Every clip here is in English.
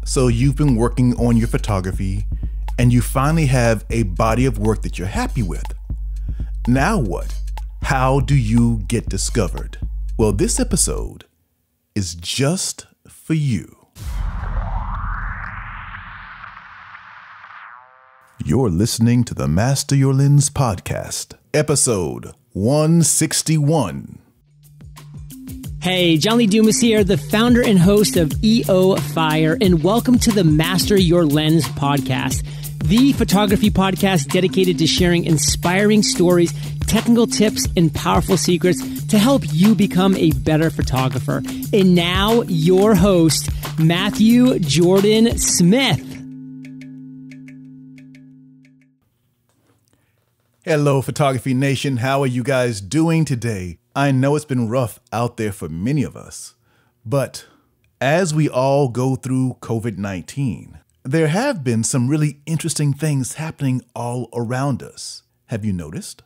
So you've been working on your photography and you finally have a body of work that you're happy with. Now what? How do you get discovered? Well, this episode is just for you. You're listening to the Master Your Lens podcast, episode 161. Hey, John Lee Dumas here, the founder and host of EO Fire, and welcome to the Master Your Lens podcast, the photography podcast dedicated to sharing inspiring stories, technical tips, and powerful secrets to help you become a better photographer. And now, your host, Matthew Jordan Smith. Hello, Photography Nation. How are you guys doing today? I know it's been rough out there for many of us, but as we all go through COVID-19, there have been some really interesting things happening all around us. Have you noticed?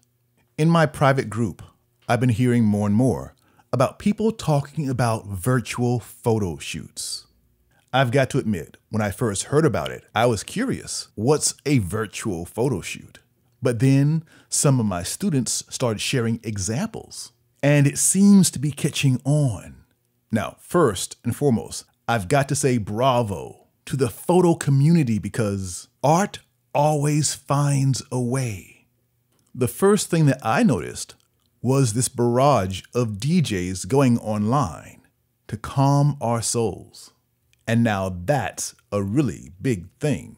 In my private group, I've been hearing more and more about people talking about virtual photo shoots. I've got to admit, when I first heard about it, I was curious, what's a virtual photo shoot? But then some of my students started sharing examples, and it seems to be catching on. Now, first and foremost, I've got to say bravo to the photo community because art always finds a way. The first thing that I noticed was this barrage of DJs going online to calm our souls. And now that's a really big thing.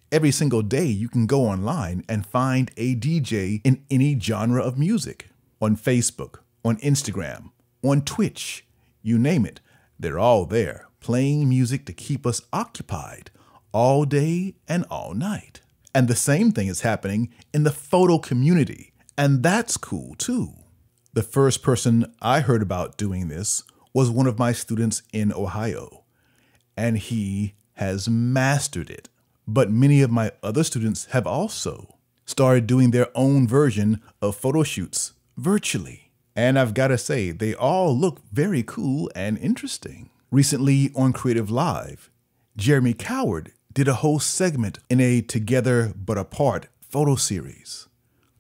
Every single day you can go online and find a DJ in any genre of music. On Facebook, on Instagram, on Twitch, you name it, they're all there playing music to keep us occupied all day and all night. And the same thing is happening in the photo community, and that's cool too. The first person I heard about doing this was one of my students in Ohio, and he has mastered it. But many of my other students have also started doing their own version of photo shoots virtually. And I've got to say, they all look very cool and interesting. Recently on Creative Live, Jeremy Coward did a whole segment in a Together But Apart photo series.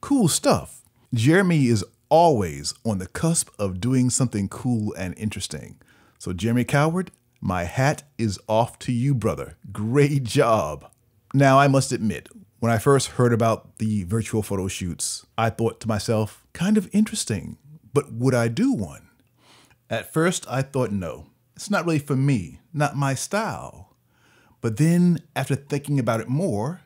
Cool stuff. Jeremy is always on the cusp of doing something cool and interesting. So Jeremy Coward, my hat is off to you, brother. Great job. Now, I must admit, when I first heard about the virtual photo shoots, I thought to myself, kind of interesting, but would I do one? At first, I thought, no, it's not really for me, not my style. But then, after thinking about it more,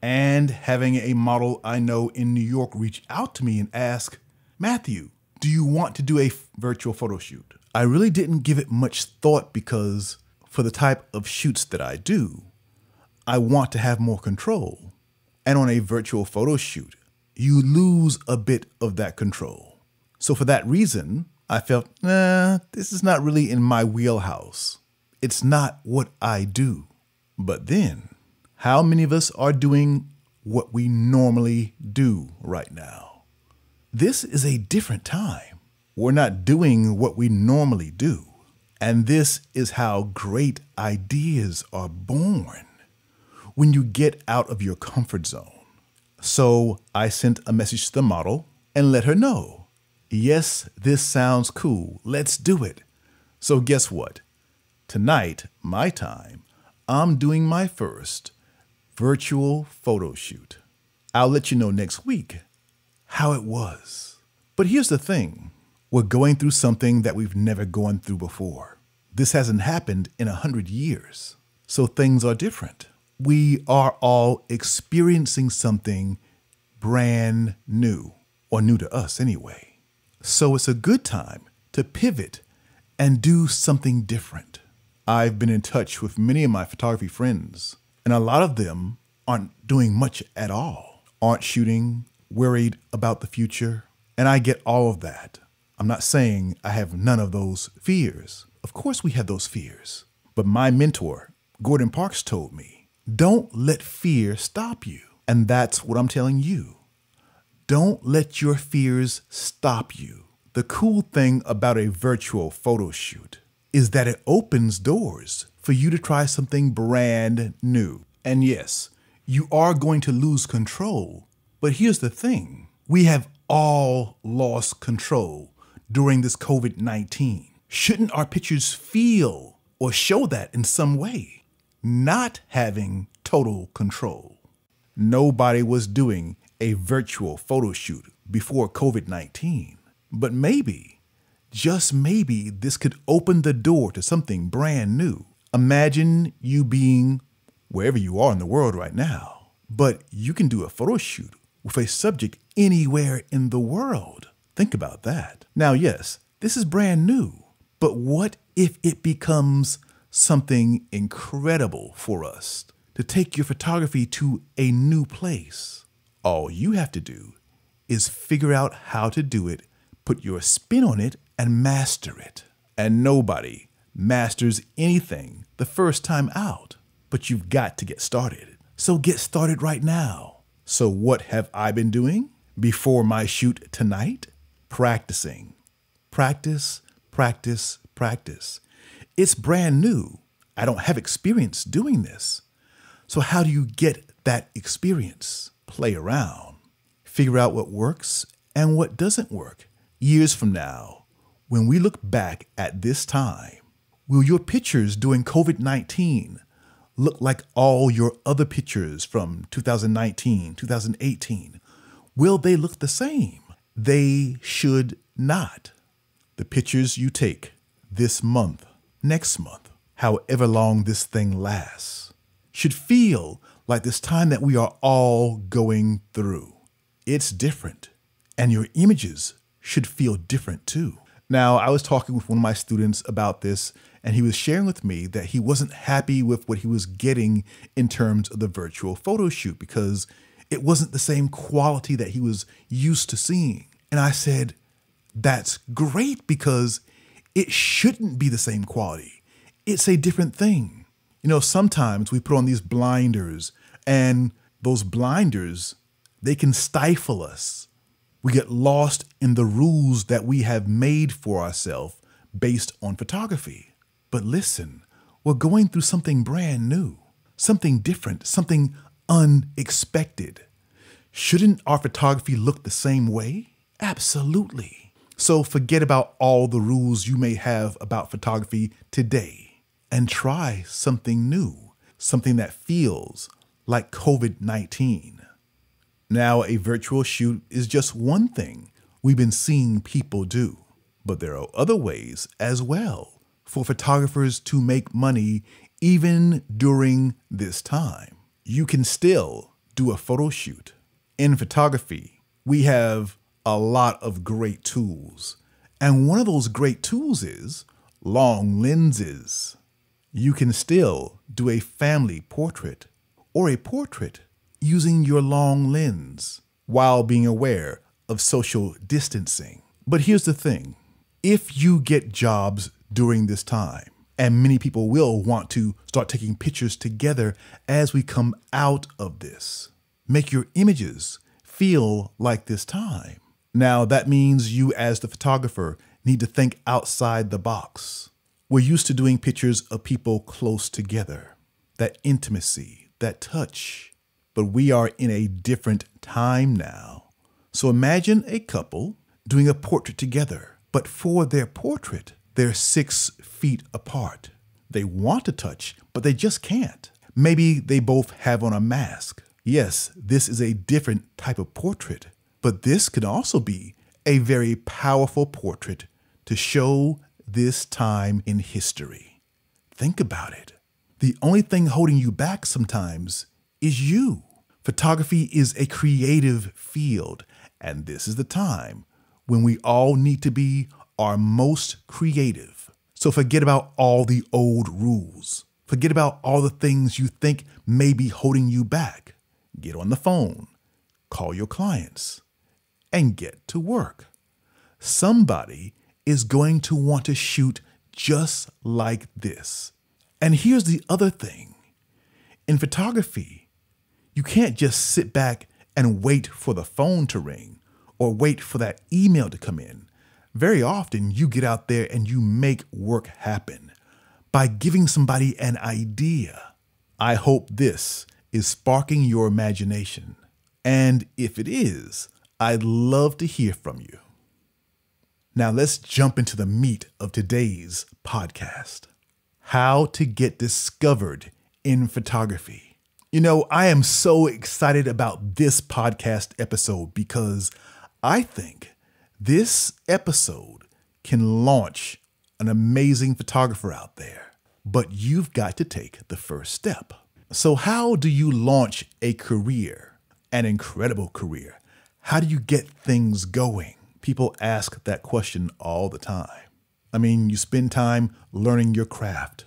and having a model I know in New York reach out to me and ask, Matthew, do you want to do a virtual photo shoot? I really didn't give it much thought because for the type of shoots that I do, I want to have more control. And on a virtual photo shoot, you lose a bit of that control. So for that reason, I felt, this is not really in my wheelhouse. It's not what I do. But then, how many of us are doing what we normally do right now? This is a different time. We're not doing what we normally do. And this is how great ideas are born. When you get out of your comfort zone. So I sent a message to the model and let her know, yes, this sounds cool. Let's do it. So guess what? Tonight, my time, I'm doing my first virtual photo shoot. I'll let you know next week how it was. But here's the thing. We're going through something that we've never gone through before. This hasn't happened in 100 years. So things are different. We are all experiencing something brand new, or new to us anyway. So it's a good time to pivot and do something different. I've been in touch with many of my photography friends, and a lot of them aren't doing much at all, aren't shooting, worried about the future, and I get all of that. I'm not saying I have none of those fears. Of course we have those fears. But my mentor, Gordon Parks, told me, don't let fear stop you. And that's what I'm telling you. Don't let your fears stop you. The cool thing about a virtual photo shoot is that it opens doors for you to try something brand new. And yes, you are going to lose control, but here's the thing. We have all lost control during this COVID-19. Shouldn't our pictures feel or show that in some way? Not having total control. Nobody was doing a virtual photo shoot before COVID-19, but maybe, just maybe, this could open the door to something brand new. Imagine you being wherever you are in the world right now, but you can do a photo shoot with a subject anywhere in the world. Think about that. Now, yes, this is brand new, but what if it becomes something incredible for us to take your photography to a new place? All you have to do is figure out how to do it, put your spin on it, and master it. And nobody masters anything the first time out, but you've got to get started. So get started right now. So what have I been doing before my shoot tonight? Practicing. Practice, practice, practice. It's brand new. I don't have experience doing this. So how do you get that experience? Play around. Figure out what works and what doesn't work. Years from now, when we look back at this time, will your pictures during COVID-19 look like all your other pictures from 2019, 2018? Will they look the same? They should not. The pictures you take this month, next month, however long this thing lasts, should feel like this time that we are all going through. It's different, and your images should feel different too. Now, I was talking with one of my students about this, and he was sharing with me that he wasn't happy with what he was getting in terms of the virtual photo shoot because it wasn't the same quality that he was used to seeing. And I said, that's great because it shouldn't be the same quality. It's a different thing. You know, sometimes we put on these blinders, and those blinders, they can stifle us. We get lost in the rules that we have made for ourselves based on photography. But listen, we're going through something brand new, something different, something unexpected. Shouldn't our photography look the same way? Absolutely. So forget about all the rules you may have about photography today and try something new, something that feels like COVID-19. Now, a virtual shoot is just one thing we've been seeing people do, but there are other ways as well for photographers to make money even during this time. You can still do a photo shoot. In photography, we have a lot of great tools, and one of those great tools is long lenses. You can still do a family portrait or a portrait using your long lens while being aware of social distancing. But here's the thing. If you get jobs during this time, and many people will want to start taking pictures together as we come out of this, make your images feel like this time. Now, that means you as the photographer need to think outside the box. We're used to doing pictures of people close together, that intimacy, that touch. But we are in a different time now. So imagine a couple doing a portrait together, but for their portrait, they're 6 feet apart. They want to touch, but they just can't. Maybe they both have on a mask. Yes, this is a different type of portrait, but this could also be a very powerful portrait to show this time in history. Think about it. The only thing holding you back sometimes is you. Photography is a creative field, and this is the time when we all need to be our most creative. So forget about all the old rules. Forget about all the things you think may be holding you back. Get on the phone, call your clients, and get to work. Somebody is going to want to shoot just like this. And here's the other thing. In photography, you can't just sit back and wait for the phone to ring or wait for that email to come in. Very often you get out there and you make work happen by giving somebody an idea. I hope this is sparking your imagination. And if it is, I'd love to hear from you. Now let's jump into the meat of today's podcast. How to get discovered in photography. You know, I am so excited about this podcast episode because I think this episode can launch an amazing photographer out there, but you've got to take the first step. So how do you launch a career, an incredible career? How do you get things going? People ask that question all the time. I mean, you spend time learning your craft,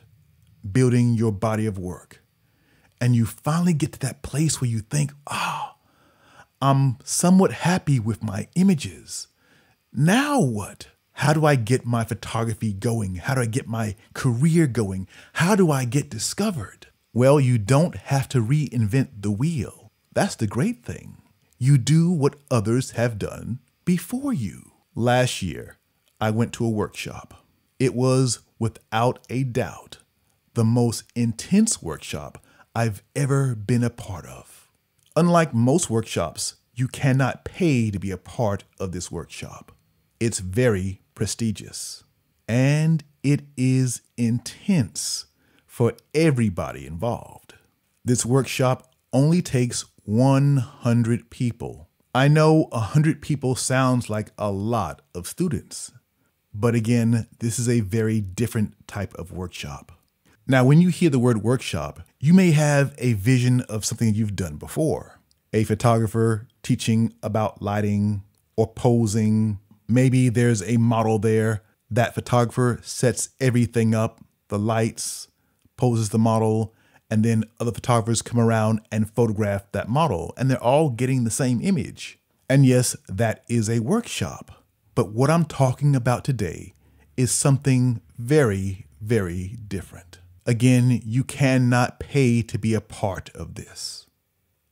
building your body of work, and you finally get to that place where you think, I'm somewhat happy with my images. Now what? How do I get my photography going? How do I get my career going? How do I get discovered? Well, you don't have to reinvent the wheel. That's the great thing. You do what others have done before you. Last year, I went to a workshop. It was, without a doubt, the most intense workshop I've ever been a part of. Unlike most workshops, you cannot pay to be a part of this workshop. It's very prestigious, and it is intense for everybody involved. This workshop only takes 100 people. I know 100 people sounds like a lot of students, but again, this is a very different type of workshop. Now, when you hear the word workshop, you may have a vision of something you've done before. A photographer teaching about lighting or posing. Maybe there's a model there. That photographer sets everything up, the lights, poses the model, and then other photographers come around and photograph that model, and they're all getting the same image. And yes, that is a workshop. But what I'm talking about today is something very, very different. Again, you cannot pay to be a part of this.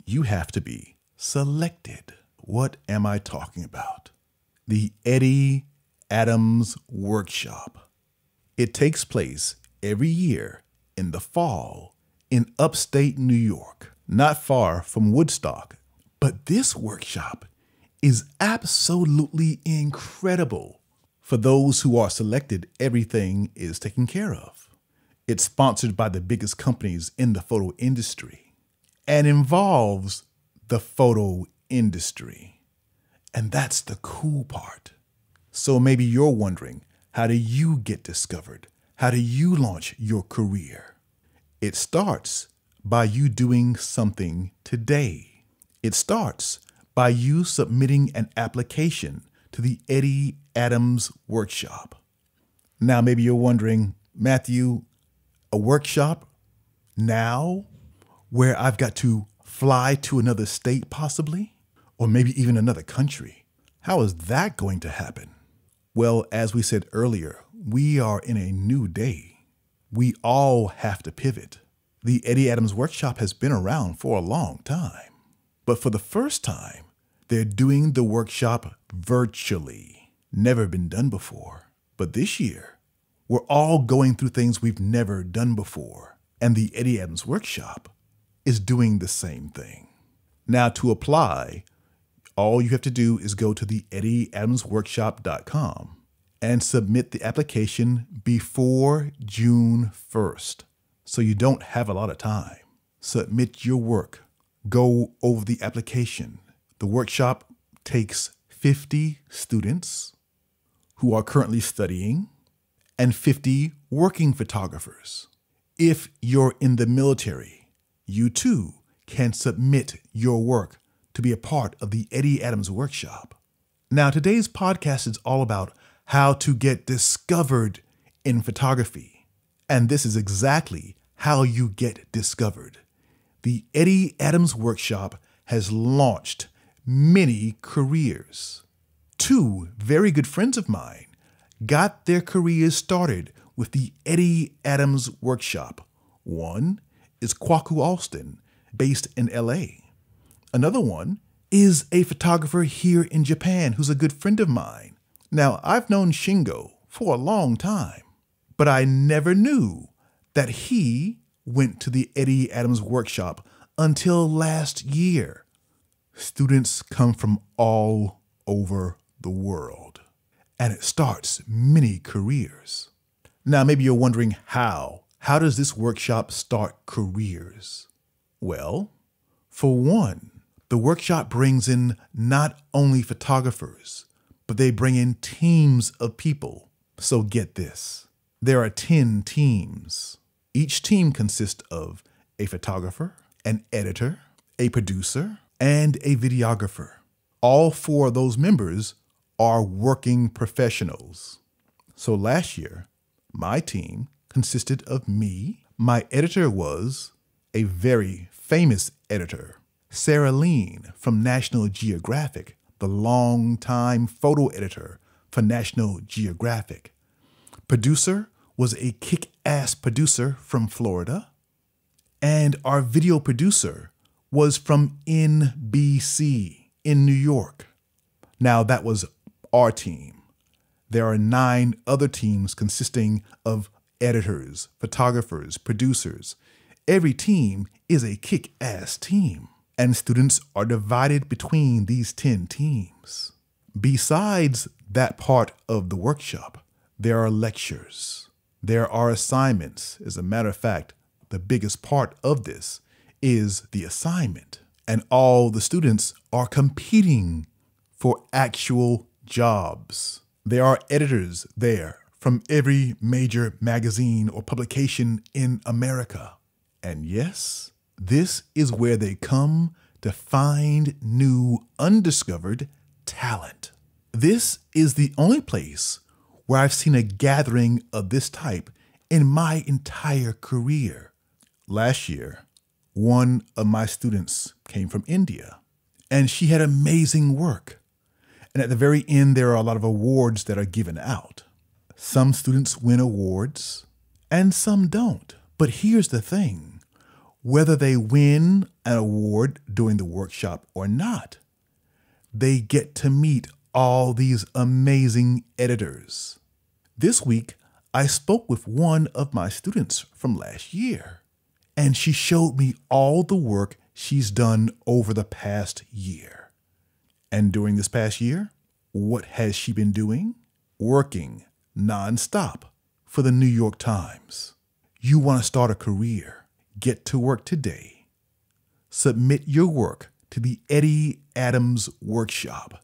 You have to be selected. What am I talking about? The Eddie Adams Workshop. It takes place every year in the fall in upstate New York, not far from Woodstock. But this workshop is absolutely incredible. For those who are selected, everything is taken care of. It's sponsored by the biggest companies in the photo industry and involves the photo industry. And that's the cool part. So maybe you're wondering, how do you get discovered? How do you launch your career? It starts by you doing something today. It starts by you submitting an application to the Eddie Adams Workshop. Now, maybe you're wondering, Matthew, a workshop now where I've got to fly to another state possibly, or maybe even another country? How is that going to happen? Well, as we said earlier, we are in a new day. We all have to pivot. The Eddie Adams Workshop has been around for a long time, but for the first time, they're doing the workshop virtually. Never been done before. But this year, we're all going through things we've never done before, and the Eddie Adams Workshop is doing the same thing. Now, to apply, all you have to do is go to the eddieadamsworkshop.com and submit the application before June 1st. So you don't have a lot of time. Submit your work. Go over the application. The workshop takes 50 students who are currently studying and 50 working photographers. If you're in the military, you too can submit your work to be a part of the Eddie Adams Workshop. Now, today's podcast is all about how to get discovered in photography. And this is exactly how you get discovered. The Eddie Adams Workshop has launched many careers. Two very good friends of mine got their careers started with the Eddie Adams Workshop. One is Kwaku Alston, based in LA. Another one is a photographer here in Japan who's a good friend of mine. Now, I've known Shingo for a long time, but I never knew that he went to the Eddie Adams Workshop until last year. Students come from all over the world, and it starts many careers. Now, maybe you're wondering how. How does this workshop start careers? Well, for one, the workshop brings in not only photographers, but they bring in teams of people. So get this. There are 10 teams. Each team consists of a photographer, an editor, a producer, and a videographer. All 4 of those members are working professionals. So last year, my team consisted of me. My editor was a very famous editor, Sarah Lean from National Geographic, the longtime photo editor for National Geographic. Producer was a kick-ass producer from Florida. And our video producer was from NBC in New York. Now, that was our team. There are 9 other teams consisting of editors, photographers, producers. Every team is a kick-ass team, and students are divided between these 10 teams. Besides that part of the workshop, there are lectures. There are assignments. As a matter of fact, the biggest part of this is the assignment, and all the students are competing for actual jobs. There are editors there from every major magazine or publication in America. And yes, this is where they come to find new undiscovered talent. This is the only place where I've seen a gathering of this type in my entire career. Last year, one of my students came from India, and she had amazing work. And at the very end, there are a lot of awards that are given out. Some students win awards, and some don't. But here's the thing. Whether they win an award during the workshop or not, they get to meet all these amazing editors. This week, I spoke with one of my students from last year, and she showed me all the work she's done over the past year. And during this past year, what has she been doing? Working nonstop for the New York Times. You want to start a career? Get to work today. Submit your work to the Eddie Adams Workshop.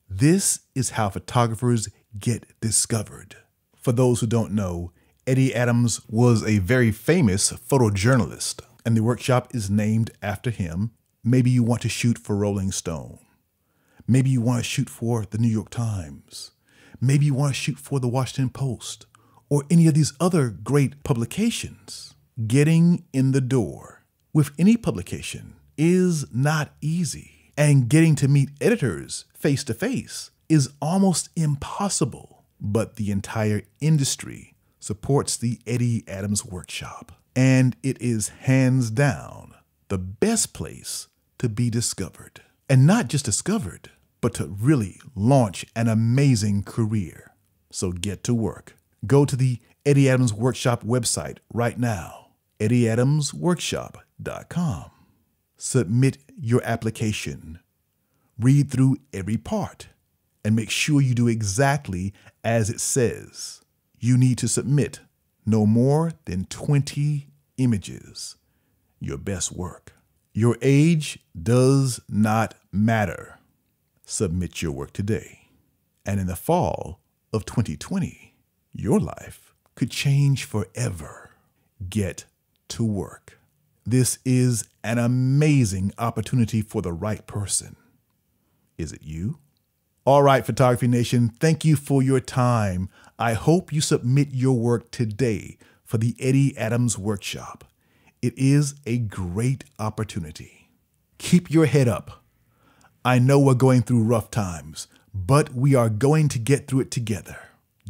This is how photographers get discovered. For those who don't know, Eddie Adams was a very famous photojournalist, and the workshop is named after him. Maybe you want to shoot for Rolling Stone. Maybe you want to shoot for the New York Times. Maybe you want to shoot for the Washington Post or any of these other great publications. Getting in the door with any publication is not easy, and getting to meet editors face to face is almost impossible. But the entire industry supports the Eddie Adams Workshop, and it is hands down the best place to be discovered. And not just discovered, but to really launch an amazing career. So get to work. Go to the Eddie Adams Workshop website right now, eddieadamsworkshop.com. Submit your application. Read through every part and make sure you do exactly as it says. You need to submit no more than 20 images, your best work. Your age does not matter. Submit your work today. And in the fall of 2020, your life could change forever. Get to work. This is an amazing opportunity for the right person. Is it you? All right, Photography Nation, thank you for your time. I hope you submit your work today for the Eddie Adams Workshop. It is a great opportunity. Keep your head up. I know we're going through rough times, but we are going to get through it together.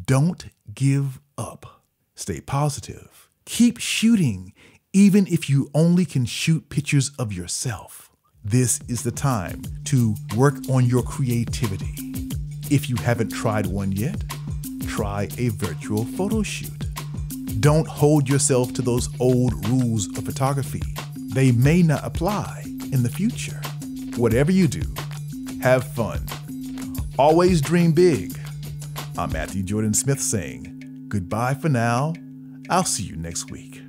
Don't give up. Stay positive. Keep shooting, even if you only can shoot pictures of yourself. This is the time to work on your creativity. If you haven't tried one yet, try a virtual photo shoot. Don't hold yourself to those old rules of photography. They may not apply in the future. Whatever you do, have fun. Always dream big. I'm Matthew Jordan Smith saying goodbye for now. I'll see you next week.